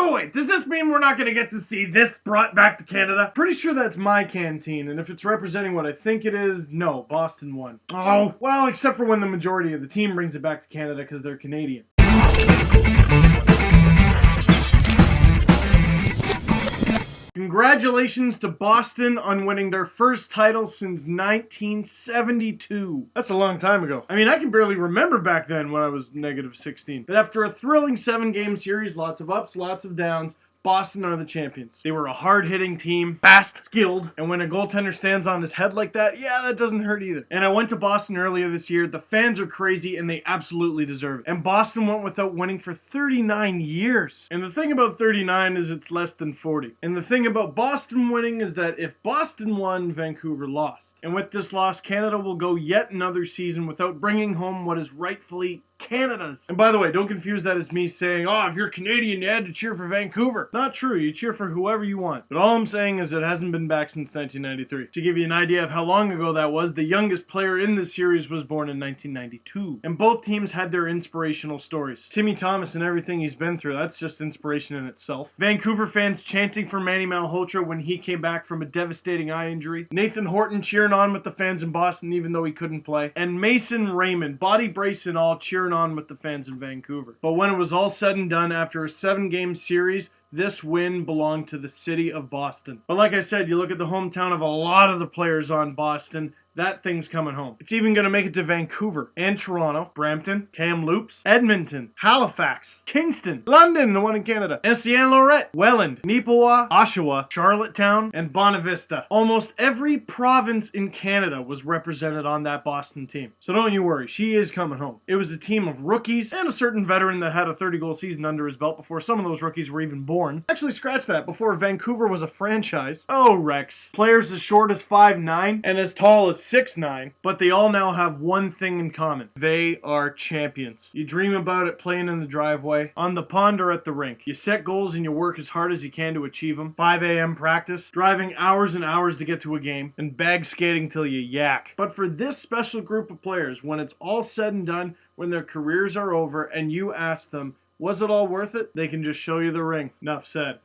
Oh wait, does this mean we're not going to get to see this brought back to Canada? Pretty sure that's my canteen, and if it's representing what I think it is, no, Boston won. Oh, well, except for when the majority of the team brings it back to Canada because they're Canadian. Congratulations to Boston on winning their first title since 1972. That's a long time ago. I mean, I can barely remember back then when I was -16. But after a thrilling 7-game series, lots of ups, lots of downs, Boston are the champions. They were a hard-hitting team, fast, skilled, and when a goaltender stands on his head like that, yeah, that doesn't hurt either. And I went to Boston earlier this year. The fans are crazy, and they absolutely deserve it. And Boston went without winning for 39 years. And the thing about 39 is it's less than 40. And the thing about Boston winning is that if Boston won, Vancouver lost. And with this loss, Canada will go yet another season without bringing home what is rightfully Canada's. And by the way, don't confuse that as me saying, oh, if you're Canadian, you had to cheer for Vancouver. Not true. You cheer for whoever you want. But all I'm saying is it hasn't been back since 1993. To give you an idea of how long ago that was, the youngest player in this series was born in 1992. And both teams had their inspirational stories. Timmy Thomas and everything he's been through, that's just inspiration in itself. Vancouver fans chanting for Manny Malhotra when he came back from a devastating eye injury. Nathan Horton cheering on with the fans in Boston even though he couldn't play. And Mason Raymond, body brace and all, cheering on with the fans in Vancouver. But when it was all said and done, after a 7-game series, this win belonged to the city of Boston. But like I said, you look at the hometown of a lot of the players on Boston, that thing's coming home. It's even going to make it to Vancouver and Toronto, Brampton, Kamloops, Edmonton, Halifax, Kingston, London, the one in Canada, Saint Laurent, Welland, Neepawa, Oshawa, Charlottetown, and Bonavista. Almost every province in Canada was represented on that Boston team. So don't you worry, she is coming home. It was a team of rookies and a certain veteran that had a 30-goal season under his belt before some of those rookies were even born. Actually, scratch that, before Vancouver was a franchise. Oh, Rex. Players as short as 5'9" and as tall as 6'9", but they all now have one thing in common. They are champions. You dream about it playing in the driveway, on the pond, or at the rink. You set goals and you work as hard as you can to achieve them. 5 a.m. practice, driving hours and hours to get to a game, and bag skating till you yak. But for this special group of players, when it's all said and done, when their careers are over, and you ask them, was it all worth it? They can just show you the ring. Enough said.